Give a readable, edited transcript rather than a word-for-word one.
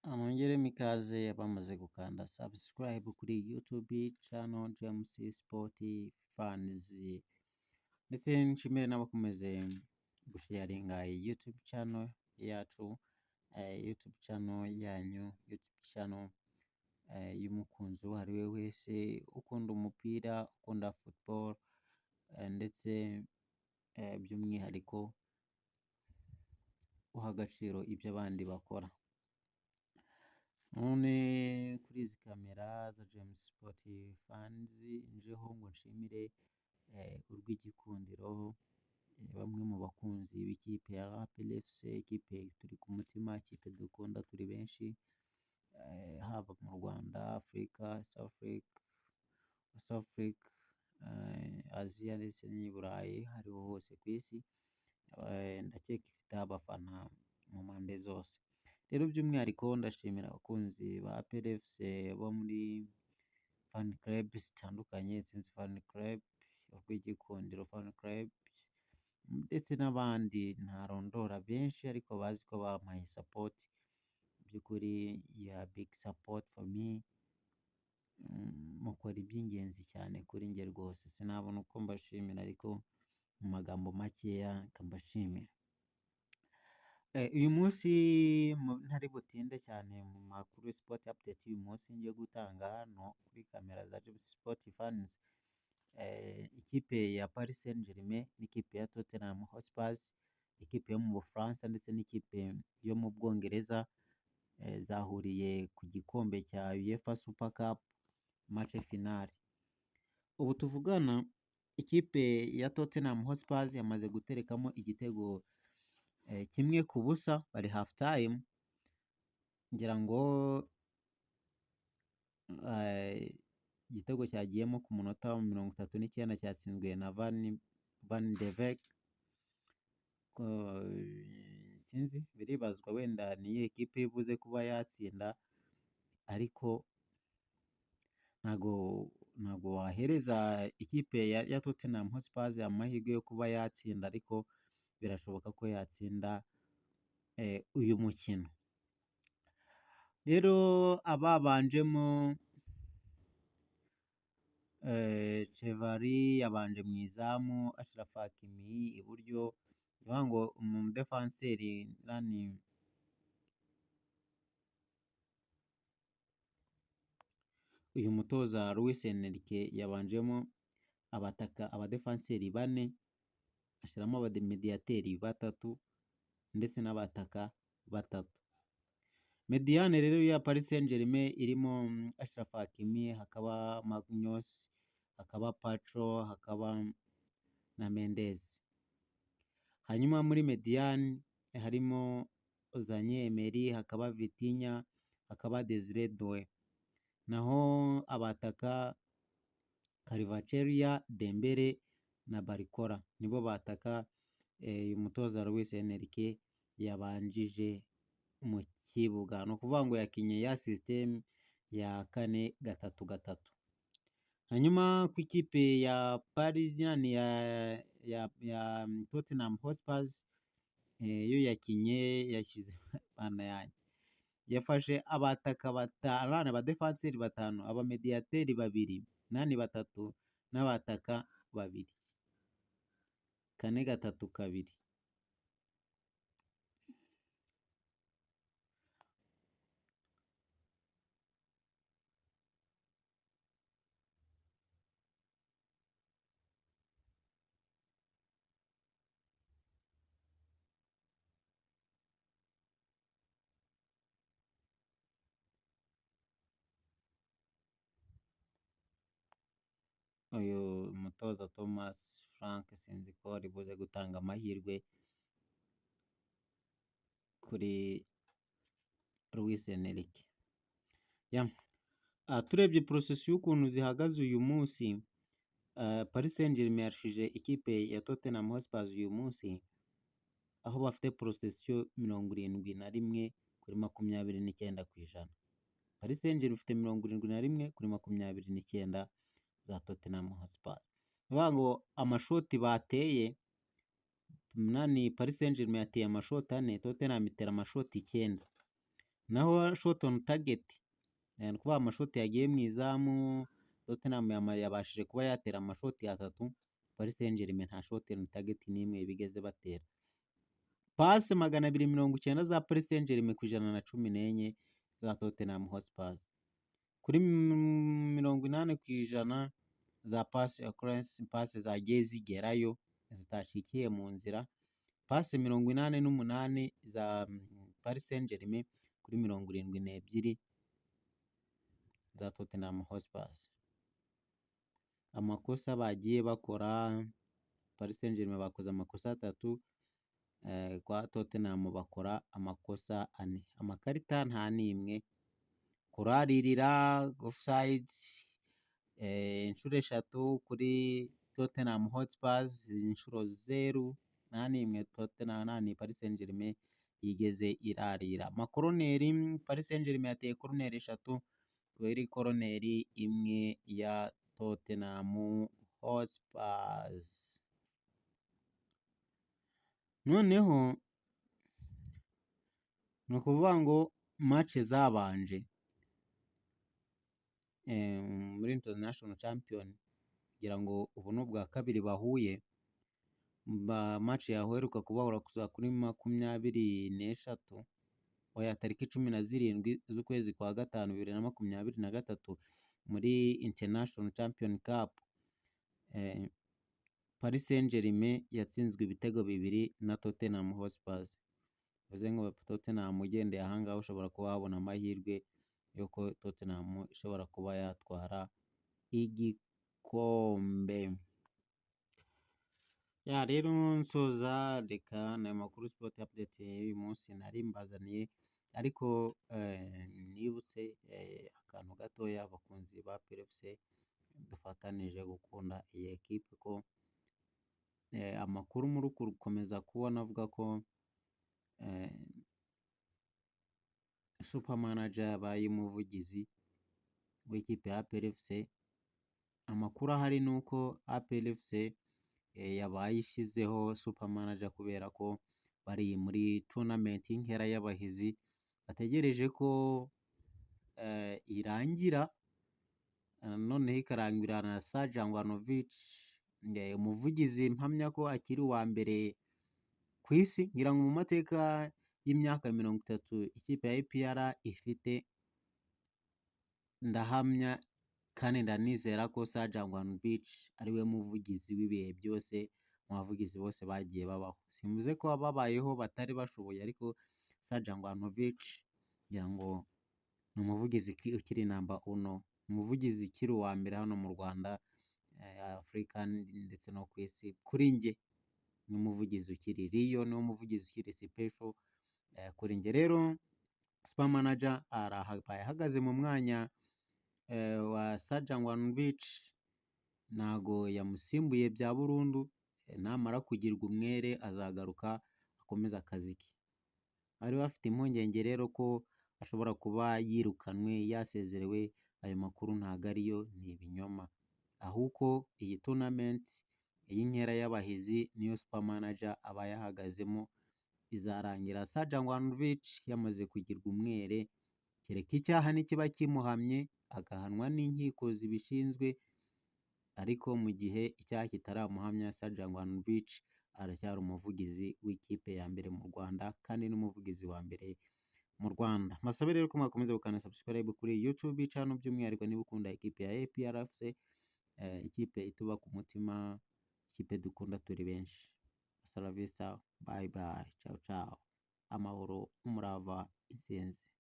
Mwongeremo ikaze bamaze gukanda subscribe kuri YouTube channel James Sport Fans, ndetse nshimire n'abakomeze gusharinga YouTube channel yacu, YouTube channel yanyu, YouTube channel y'umukunzi uwo ari we wese ukunda umupira, ukunda football, ndetse by'umwihariko uha agaciro ibyo abandi bakora. None kuri izi kamera za James Sport Fans njeho ngo nshimire urw'igikundiro bamwe mu bakunzi b'ikipe ya APR FC, ikipe turi ku mutima, ikipe dukunda turi benshi, haba mu Rwanda, Afurika, South Africa, Aziya ndetse n'i Burayi, hariho hose ku isi, ndakeka ifite abafana mu mpande zose. Rero by'umwihariko ndashimira abakunzi ba APR FC bo muri fan club zitandukanye, Sinzi fan club, urw'igikundiro fan club, ndetse n'abandi ntarondora benshi ariko bazi ko bampaye support. By'ukuri you are big support for me, mukora iby'ingenzi cyane kuri njye rwose, sinabona uko mbashimira ariko mu magambo makeya nkambashimira. Uyu munsi ntari butinde cyane mu makuru ya sport update y'uyu munsi ngiye gutanga hano kuri kamera za James Sport Fans, ikipe ya Paris Saint-Germain n'ikipe ya Tottenham Hotspur, ikipe yo mu Bufaransa ndetse n'ikipe yo mu Bwongereza, zahuriye ku gikombe cya UEFA Super Cup match finale. Ubu tuvugana ikipe ya Tottenham Hotspur yamaze guterekamo igitego 1-0, bari half time, ngira ngo igitego cyagiyemo ku munota wa 39 cyatsinzwe na Van de Beek. Sinzi, biribazwa wenda niyo ekipe ibuze kuba yatsinda, ariko ntago wahereza ikipe ya Tottenham Hotspur amahirwe yo kuba yatsinda, ariko birashoboka ko yatsinda uyu mukino. Rero ababanjemo, Chevari yabanje mu izamu, Achraf Hakimi iburyo, bivuga ngo umudefanseri nani, uyu mutoza Luis Enrique yabanjemo abadefanseri 4, ashyiramo abamediateri 3 ndetse n'abataka 3. Mediane rero ya Paris Saint-Germain irimo Achraf Hakimi, hakaba Magnus, hakaba Pacho, hakaba na Mendes. Hanyuma muri mediane harimo Ozanye Emery, hakaba Vitinha, hakaba Desire Doué. Naho abataka Kvaratskhelia, Dembele na Barcola nibo bataka umutoza Luis Enrique yabanjije mu kibuga. No kuvuga ngo yakinye ya system ya 4-3-3. Hanyuma ku ikipe ya Paris ya Tottenham Hotspur, yo yakinye yashyize bana yanjye, yafashe abataka 5, abadefanseri 5, abamediateri 2, nani 3 n'abataka 2, 4-3-2. Uyu mutoza Thomas Frank sinzi ko ari buze gutanga amahirwe kuri Luis Enrique. Turebye process y'ukuntu zihagaze uyu munsi, Paris Saint-Germain yarushije ikipe ya Tottenham Hotspur uyu munsi, aho bafite procession 71-29%. Paris Saint-Germain ifite 71-29 za Tottenham Hotspur. Bivuga ngo amashoti bateye, Paris Saint-Germain yateye amashoti 4, Tottenham itera amashoti 9. naho shot on target ni ukuvuga amashoti yagiye mu izamu, Tottenham yabashije kuba yatera amashoti 3, Paris Saint-Germain nta shot on target n'imwe bigeze batera. Pase 290 za Paris Saint-Germain ku 114 za Tottenham Hotspur. Kuri 80% za pass occurrence, pase zagiye zigerayo zitashikiye mu nzira. Pase 88 za Paris Saint-Germain kuri 72 za Tottenham Hotspur. Amakosa bagiye bakora, Paris Saint-Germain bakoze amakosa 3, kwa Tottenham bakora amakosa 4. Amakarita nta n'imwe, kuraririra offside inshuro 3 kuri Tottenham Hotspur, inshuro 0, nta n'imwe Paris Saint-Germain yigeze irarira. Amakoroneri, Paris Saint-Germain yateye koroneri 3 kuri koroneri imwe ya Tottenham Hotspur. Noneho ni ukuvuga ngo match zabanje muri International Champion, kugira ngo ubu ni ubwa kabiri bahuye. Match yaheruka kubahura kuza kuri 23 oya tariki 17 z'ukwezi kwa 5 2023 muri International Champion Cup. Paris Saint-Germain yatsinzwe ibitego 2 na Tottenham Hotspur. Bivuze ngo Tottenham ugendeye ahangaha ushobora kuba wabona amahirwe yuko Tottenham ishobora kuba yatwara igikombe. Rero nsoza reka n'ayo makuru sport update y'uyu munsi nari mbazaniye, ariko nibutse akantu gatoya abakunzi ba PFC dufatanije gukunda iyi ekipe ko amakuru muri gukomeza kubona avuga ko super manager yabaye umuvugizi w'ikipe ya PFC. Amakuru ahari ni uko PFC yabaye ishyizeho super manager kubera ko bari muri tournament y'inkera y'abahizi, bategereje ko irangira, noneho ikarangira na Sajan Wanovic, umuvugizi mpamya ko akiri uwa mbere ku isi. Ngira ngo mu mateka y'imyaka 30 ikipe ya APR ifite, ndahamya kandi ndanizera ko Sajan Wanovic ariwe muvugizi w'ibihe byose mu bavugizi bose bagiye babaho. Simvuze ko babayeho batari bashoboye, ariko Sajan Wanovic ngira ngo ni umuvugizi ukiri namba 1, umuvugizi ukiri uwa mbere hano mu Rwanda, Afurika ndetse no ku isi. Kuri nge ni umuvugizi ukiri Rio, ni umuvugizi ukiri special kuri nge. Rero super manager ahagaze mu mwanya wa Sajan Wanovic, ntago yamusimbuye bya burundu. Namara kugirwa umwere azagaruka akomeza akazi ke. Bari bafite impungenge rero ko ashobora kuba yirukanwe, yasezerewe. Ayo makuru ntago ariyo, ni ibinyoma. Ahubwo iyi tournament y'inkera y'abahizi niyo super manager aba yahagazemo, izarangira Sajan Wanovic yamaze kugirwa umwere, kereka icyaha nikiba kimuhamye agahanwa n'inkiko zibishinzwe. Ariko mu gihe icyaha kitaramuhamya, Sajan Wanovic aracyari umuvugizi w'ikipe ya mbere mu Rwanda, kandi n'umuvugizi wa mbere mu Rwanda. Masabe rero ko mwakomeza gukanda subscribe kuri YouTube channel, by'umwihariko niba ukunda ikipe ya APR FC, ikipe ituba ku mutima, ikipe dukunda turi benshi. Hasta la vista, bye bye, ciao ciao, amahoro, umurava, intsinzi.